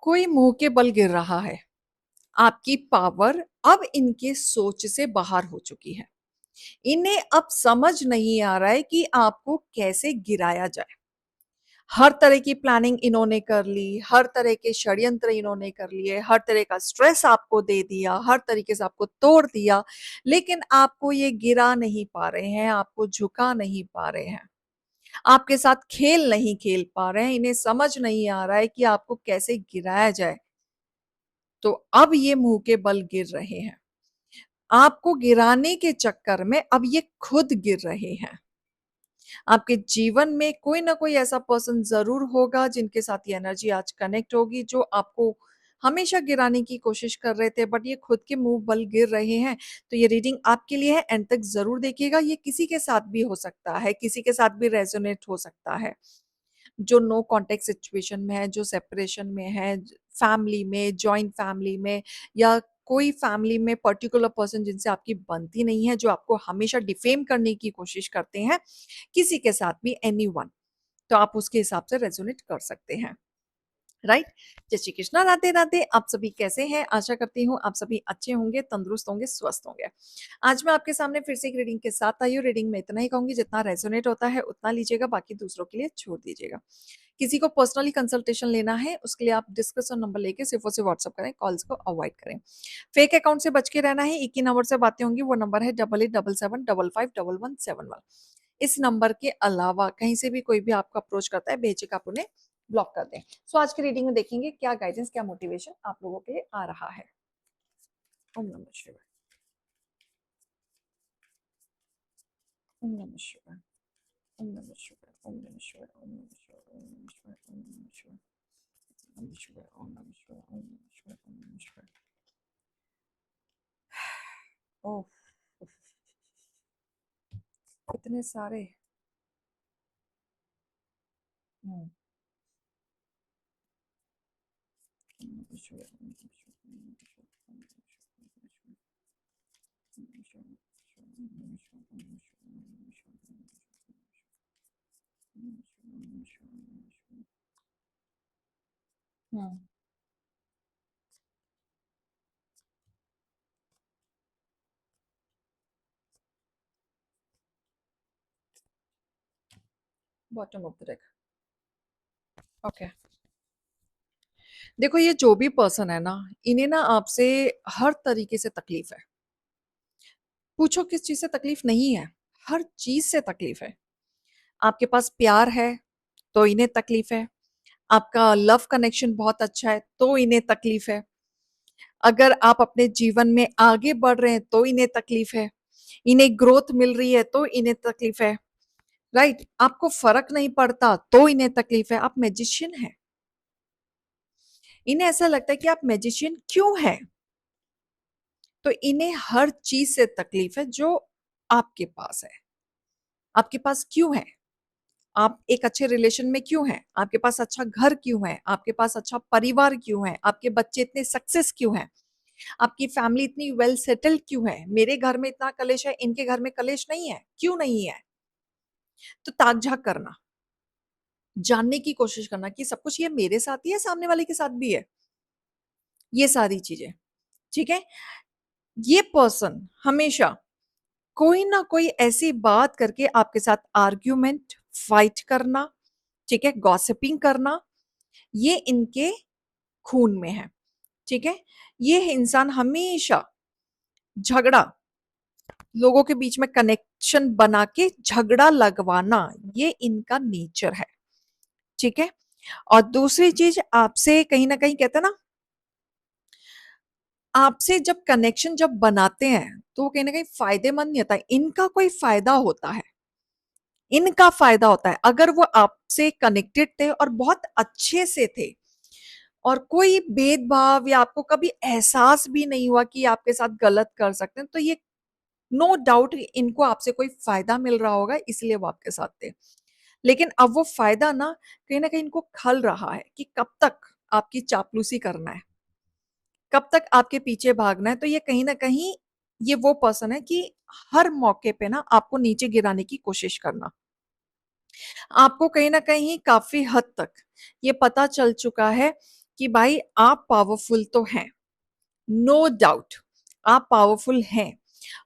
कोई मुंह के बल गिर रहा है। आपकी पावर अब इनके सोच से बाहर हो चुकी है। इन्हें अब समझ नहीं आ रहा है कि आपको कैसे गिराया जाए। हर तरह की प्लानिंग इन्होंने कर ली, हर तरह के षड्यंत्र इन्होंने कर लिए, हर तरह का स्ट्रेस आपको दे दिया, हर तरीके से आपको तोड़ दिया, लेकिन आपको ये गिरा नहीं पा रहे हैं, आपको झुका नहीं पा रहे हैं, आपके साथ खेल नहीं खेल पा रहे हैं। इन्हें समझ नहीं आ रहा है कि आपको कैसे गिराया जाए। तो अब ये मुंह के बल गिर रहे हैं। आपको गिराने के चक्कर में अब ये खुद गिर रहे हैं। आपके जीवन में कोई ना कोई ऐसा पर्सन जरूर होगा जिनके साथ ये एनर्जी आज कनेक्ट होगी, जो आपको हमेशा गिराने की कोशिश कर रहे थे, बट ये खुद के मुंह बल गिर रहे हैं। तो ये रीडिंग आपके लिए है, एंड तक जरूर देखिएगा। ये किसी के साथ भी हो सकता है, किसी के साथ भी रेजोनेट हो सकता है, जो नो कांटेक्ट सिचुएशन में है, जो सेपरेशन में है, फैमिली में, जॉइंट फैमिली में, या कोई फैमिली में पर्टिकुलर पर्सन जिनसे आपकी बनती नहीं है, जो आपको हमेशा डिफेम करने की कोशिश करते हैं, किसी के साथ भी, एनीवन। तो आप उसके हिसाब से रेजोनेट कर सकते हैं। राइट। जय श्री कृष्णा, राधे राधे। आप सभी कैसे हैं? आशा करती हूँ आप सभी अच्छे होंगे, तंदुरुस्त होंगे, स्वस्थ होंगे। आज मैं आपके सामने फिर से एक रीडिंग के साथ आई हूँ। रीडिंग में इतना ही कहूंगी, जितना रेजोनेट होता है उतना लीजिएगा, बाकी दूसरों के लिए छोड़ दीजिएगा। किसी को पर्सनली कंसल्टेशन लेना है, उसके लिए आप डिस्क्रिप्शन नंबर लेके सिर्फ और सिर्फ व्हाट्सअप करें, कॉल्स को अवॉइड करें। फेक अकाउंट से बच के रहना है। एक ही नंबर से बातें होंगी, वो नंबर है 887775511171। इस नंबर के अलावा कहीं से भी कोई भी आपको अप्रोच करता है, बेझिझक आप उन्हें ब्लॉक कर दें। सो आज की रीडिंग में देखेंगे क्या गाइडेंस, क्या मोटिवेशन आप लोगों के लिए आ रहा है। ओम नमः शिवाय। ओम नमः शिवाय। ओम नमः शिवाय। ओम नमः शिवाय। ओम नमः शिवाय। ओम नमः शिवाय। ओम नमः शिवाय। ओम नमः शिवाय। ओम नमः शिवाय। ओम नमः शिवाय। ओम नमः शिवाय। ओह, इतने सारे। ओम नमः शिवाय। ओम नमः शिवाय। ओम नमः शिवाय। ओम नमः शिवाय। ओम नमः शिवाय। ओम नमः शिवाय। ओम नमः शिवाय। ओम नमः शिवाय। ओम नमः शिवाय। ओम नमः शिवाय। ओम नमः शिवाय। Hmm. Bottom of the deck. Okay. देखो, ये जो भी पर्सन है ना, इन्हें ना आपसे हर तरीके से तकलीफ है। पूछो किस चीज से तकलीफ नहीं है? हर चीज से तकलीफ है। आपके पास प्यार है तो इन्हें तकलीफ है। आपका लव कनेक्शन बहुत अच्छा है तो इन्हें तकलीफ है। अगर आप अपने जीवन में आगे बढ़ रहे हैं तो इन्हें तकलीफ है। इन्हें ग्रोथ मिल रही है तो इन्हें तकलीफ है। राइट। आपको फर्क नहीं पड़ता तो इन्हें तकलीफ है। आप मैजिशियन हैं, इन्हें ऐसा लगता है कि आप मैजिशियन क्यों हैं। तो इन्हें हर चीज से तकलीफ है जो आपके पास है। आपके पास क्यों है? आप एक अच्छे रिलेशन में क्यों हैं? आपके पास अच्छा घर क्यों है? आपके पास अच्छा परिवार क्यों है? आपके बच्चे इतने सक्सेस क्यों हैं? आपकी फैमिली इतनी वेल सेटल्ड क्यों है? मेरे घर में इतना कलेश है, इनके घर में कलेश नहीं है, क्यों नहीं है? तो ताक झाक करना, जानने की कोशिश करना कि सब कुछ ये मेरे साथ ही है, सामने वाले के साथ भी है, ये सारी चीजें। ठीक है। ये पर्सन हमेशा कोई ना कोई ऐसी बात करके आपके साथ आर्ग्यूमेंट, फाइट करना, ठीक है, गॉसिपिंग करना, ये इनके खून में है। ठीक है। ये इंसान हमेशा झगड़ा, लोगों के बीच में कनेक्शन बना के झगड़ा लगवाना, ये इनका नेचर है। ठीक है। और दूसरी चीज, आपसे कहीं ना कहीं कहते हैं ना, आपसे जब कनेक्शन जब बनाते हैं तो वो कहीं ना कहीं फायदेमंद नहीं होता है, इनका कोई फायदा होता है। इनका फायदा होता है। अगर वो आपसे कनेक्टेड थे और बहुत अच्छे से थे और कोई भेदभाव या आपको कभी एहसास भी नहीं हुआ कि आपके साथ गलत कर सकते हैं, तो ये नो डाउट इनको आपसे कोई फायदा मिल रहा होगा, इसलिए वो आपके साथ थे। लेकिन अब वो फायदा ना कहीं इनको खल रहा है कि कब तक आपकी चापलूसी करना है, कब तक आपके पीछे भागना है। तो ये कहीं ना कहीं ये वो पर्सन है कि हर मौके पे ना आपको नीचे गिराने की कोशिश करना। आपको कहीं ना कहीं काफी हद तक ये पता चल चुका है कि भाई आप पावरफुल तो हैं, नो डाउट आप पावरफुल हैं,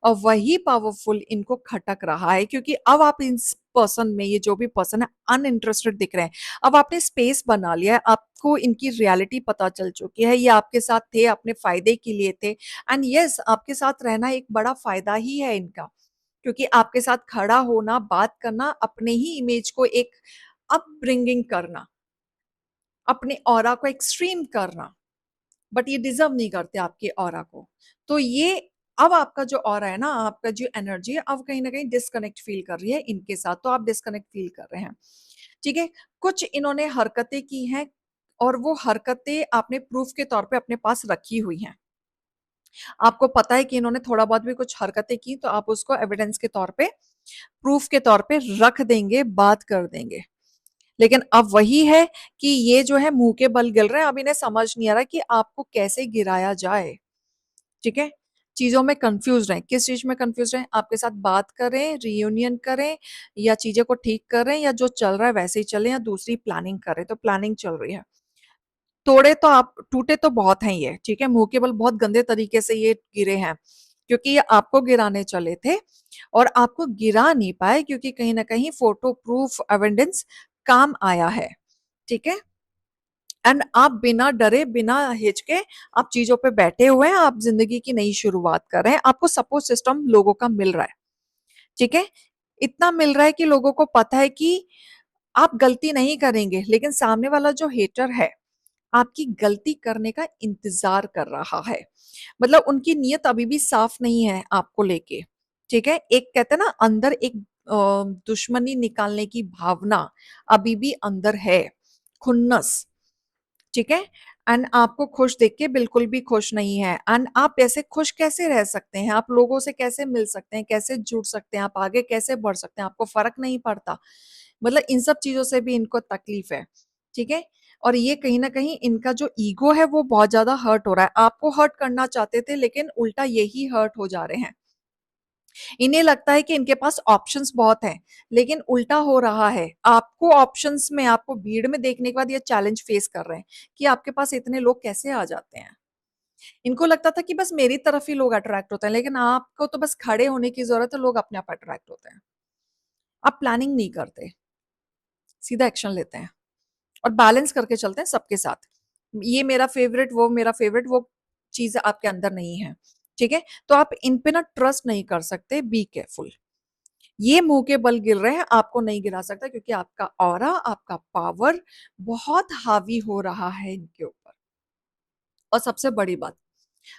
और वही पावरफुल इनको खटक रहा है क्योंकि अब आप इस पर्सन में, ये जो भी पर्सन है, अनइंटरेस्टेड दिख रहे हैं। अब आपने स्पेस बना लिया है, आपको इनकी रियलिटी पता चल चुकी है, ये आपके साथ थे, अपने फायदे के लिए थे, एंड यस आपके साथ रहना एक बड़ा फायदा ही है इनका, क्योंकि आपके साथ खड़ा होना, बात करना, अपने ही इमेज को एक अपब्रिंगिंग करना, अपने ऑरा को एक्सट्रीम करना, बट ये डिजर्व नहीं करते आपके ऑरा को। तो ये अब आपका जो ऑरा है ना, आपका जो एनर्जी है, अब कहीं ना कहीं डिस्कनेक्ट फील कर रही है इनके साथ, तो आप डिस्कनेक्ट फील कर रहे हैं। ठीक है, कुछ इन्होंने हरकतें की हैं, और वो हरकतें आपने प्रूफ के तौर पे अपने पास रखी हुई हैं। आपको पता है कि इन्होंने थोड़ा बहुत भी कुछ हरकतें की, तो आप उसको एविडेंस के तौर पे, प्रूफ के तौर पे रख देंगे, बात कर देंगे। लेकिन अब वही है कि ये जो है मुंह के बल गिर रहे हैं, अब इन्हें समझ नहीं आ रहा कि आपको कैसे गिराया जाए। ठीक है, चीजों में कंफ्यूज रहे, किस चीज में कंफ्यूज रहे, आपके साथ बात करें, रियूनियन करें, या चीजें को ठीक करें, या जो चल रहा है वैसे ही चले, या दूसरी प्लानिंग करें। तो प्लानिंग चल रही है। तोड़े तो आप, टूटे तो बहुत हैं ये, ठीक है, मुंह के बल बहुत गंदे तरीके से ये गिरे हैं, क्योंकि ये आपको गिराने चले थे और आपको गिरा नहीं पाए, क्योंकि कहीं ना कहीं फोटो प्रूफ एविडेंस काम आया है। ठीक है, एंड आप बिना डरे, बिना हिचके, आप चीजों पे बैठे हुए हैं, आप जिंदगी की नई शुरुआत कर रहे हैं, आपको सपोर्ट सिस्टम लोगों का मिल रहा है। ठीक है, इतना मिल रहा है कि लोगों को पता है कि आप गलती नहीं करेंगे, लेकिन सामने वाला जो हेटर है आपकी गलती करने का इंतजार कर रहा है। मतलब उनकी नीयत अभी भी साफ नहीं है आपको लेके। ठीक है, एक कहते हैं ना, अंदर एक दुश्मनी निकालने की भावना अभी भी अंदर है, खुन्नस। ठीक है, एंड आपको खुश देख के बिल्कुल भी खुश नहीं है, एंड आप ऐसे खुश कैसे रह सकते हैं, आप लोगों से कैसे मिल सकते हैं, कैसे जुड़ सकते हैं, आप आगे कैसे बढ़ सकते हैं, आपको फर्क नहीं पड़ता। मतलब इन सब चीजों से भी इनको तकलीफ है। ठीक है, और ये कहीं ना कहीं इनका जो ईगो है वो बहुत ज्यादा हर्ट हो रहा है, आपको हर्ट करना चाहते थे लेकिन उल्टा यही हर्ट हो जा रहे हैं। इन्हें लगता है कि इनके पास ऑप्शंस बहुत हैं, लेकिन उल्टा हो रहा है, आपको ऑप्शंस में, आपको भीड़ में देखने के बाद ये चैलेंज फेस कर रहे हैं कि आपके पास इतने लोग कैसे आ जाते हैं। इनको लगता था कि बस मेरी तरफ ही लोग अट्रैक्ट होते हैं, लेकिन आपको तो बस खड़े होने की जरूरत है, लोग अपने आप अट्रैक्ट होते हैं। आप प्लानिंग नहीं करते, सीधा एक्शन लेते हैं और बैलेंस करके चलते हैं सबके साथ। ये मेरा फेवरेट, वो मेरा फेवरेट, वो चीज आपके अंदर नहीं है। ठीक है, तो आप इन पे ना ट्रस्ट नहीं कर सकते, बी केयरफुल। ये मुंह के बल गिर रहे हैं, आपको नहीं गिरा सकता, क्योंकि आपका ऑरा, आपका पावर बहुत हावी हो रहा है इनके ऊपर। और सबसे बड़ी बात,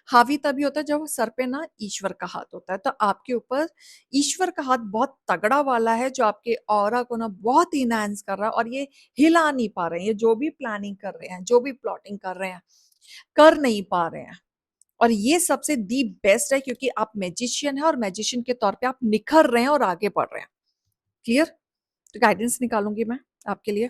हावी तभी होता है जब सर पे ना ईश्वर का हाथ होता है, तो आपके ऊपर ईश्वर का हाथ बहुत तगड़ा वाला है, जो आपके ऑरा को ना बहुत इनहैंस कर रहा है, और ये हिला नहीं पा रहे हैं, ये जो भी प्लानिंग कर रहे हैं, जो भी प्लॉटिंग कर रहे हैं, कर नहीं पा रहे हैं। और ये सबसे दी बेस्ट है, क्योंकि आप मैजिशियन है, और मैजिशियन के तौर पे आप निखर रहे हैं और आगे बढ़ रहे हैं। क्लियर? तो गाइडेंस निकालूंगी मैं आपके लिए।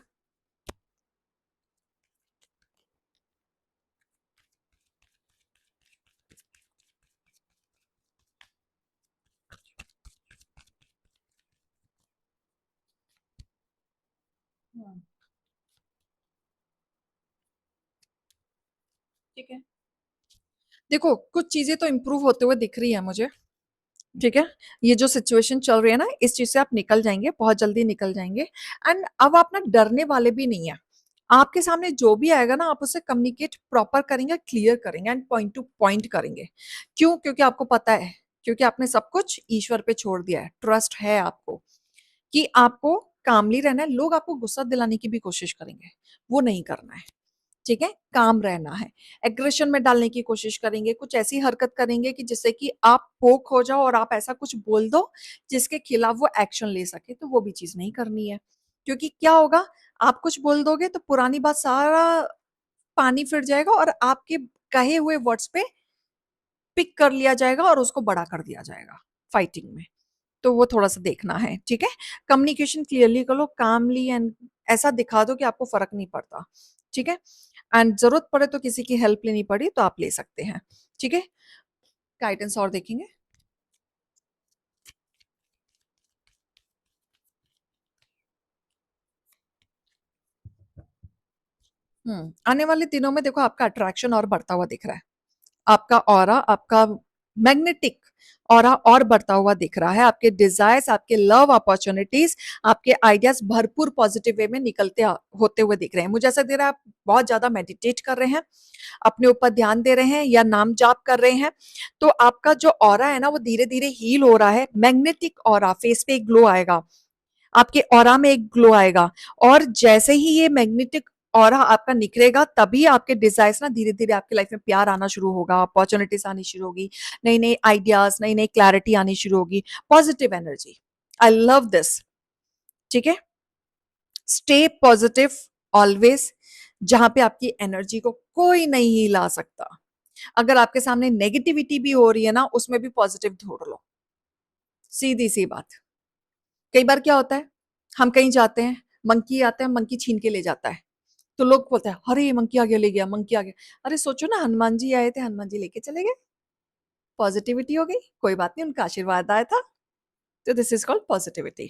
हम्म, ठीक है, देखो कुछ चीजें तो इम्प्रूव होते हुए दिख रही है मुझे। ठीक है, ये जो सिचुएशन चल रही है ना, इस चीज से आप निकल जाएंगे, बहुत जल्दी निकल जाएंगे। एंड अब आप ना डरने वाले भी नहीं है। आपके सामने जो भी आएगा ना, आप उससे कम्युनिकेट प्रॉपर करेंगे, क्लियर करेंगे, एंड पॉइंट टू पॉइंट करेंगे। क्यों? क्योंकि आपको पता है, क्योंकि आपने सब कुछ ईश्वर पे छोड़ दिया है, ट्रस्ट है आपको कि आपको कामली रहना है। लोग आपको गुस्सा दिलाने की भी कोशिश करेंगे, वो नहीं करना है। ठीक है, काम रहना है। एग्रेशन में डालने की कोशिश करेंगे, कुछ ऐसी हरकत करेंगे कि जिससे कि आप पोक हो जाओ, और आप ऐसा कुछ बोल दो जिसके खिलाफ वो एक्शन ले सके, तो वो भी चीज नहीं करनी है। क्योंकि क्या होगा, आप कुछ बोल दोगे तो पुरानी बात सारा पानी फिर जाएगा, और आपके कहे हुए वर्ड्स पे पिक कर लिया जाएगा, और उसको बड़ा कर दिया जाएगा फाइटिंग में। तो वो थोड़ा सा देखना है। ठीक है, कम्युनिकेशन क्लियरली करो, कामली, एंड ऐसा दिखा दो कि आपको फर्क नहीं पड़ता। ठीक है, एंड जरूरत पड़े तो किसी की हेल्प लेनी पड़ी तो आप ले सकते हैं। ठीक है, गाइडेंस और देखेंगे। आने वाले दिनों में देखो आपका अट्रैक्शन और बढ़ता हुआ दिख रहा है। आपका ऑरा, आपका मैग्नेटिक ऑरा और बढ़ता हुआ दिख रहा है। आपके डिजायर्स, आपके लव अपॉर्चुनिटीज, आपके आइडियाज भरपूर पॉजिटिव वे में निकलते होते हुए दिख रहे हैं। मुझे ऐसा दे रहा है आप बहुत ज्यादा मेडिटेट कर रहे हैं, अपने ऊपर ध्यान दे रहे हैं या नाम जाप कर रहे हैं, तो आपका जो ऑरा है ना वो धीरे धीरे हील हो रहा है। मैग्नेटिक ऑरा, फेस पे एक ग्लो आएगा, आपके ऑरा में एक ग्लो आएगा, और जैसे ही ये मैग्नेटिक ऑरा आपका निखरेगा तभी आपके डिजायर्स ना धीरे धीरे आपकी लाइफ में प्यार आना शुरू होगा, अपॉर्चुनिटीज आनी शुरू होगी, नई नई आइडियाज, नई नई क्लैरिटी आनी शुरू होगी, positive energy. I love this. ठीक है, स्टे पॉजिटिव ऑलवेज। जहां पे आपकी एनर्जी को कोई नहीं हिला सकता। अगर आपके सामने नेगेटिविटी भी हो रही है ना, उसमें भी पॉजिटिव ढूंढ लो। सीधी सी बात। कई बार क्या होता है, हम कहीं जाते हैं, मंकी आता है, मंकी छीन के ले जाता है, तो लोग बोलते हैं अरे ये मंकी आ गया, ले गया, मंकी आ गया। अरे सोचो ना, हनुमान जी आए थे, हनुमान जी लेके चले गए, पॉजिटिविटी हो गई, कोई बात नहीं, उनका आशीर्वाद आया था। तो दिस इज कॉल्ड पॉजिटिविटी।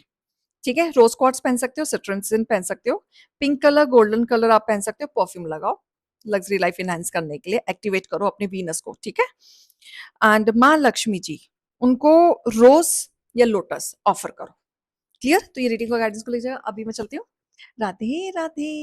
ठीक है, रोज क्वार्ट्स पहन सकते हो, सिट्रनसिन पहन सकते हो, पिंक कलर, गोल्डन कलर आप पहन सकते हो, परफ्यूम लगाओ लग्जरी लाइफ इनहेंस करने के लिए, एक्टिवेट करो अपने वीनस को। ठीक है, एंड माँ लक्ष्मी जी, उनको रोज या लोटस ऑफर करो। क्लियर? तो ये रीडिंग का गाइडेंस को ले जाओ। अभी मैं चलती हूँ। राधे राधे।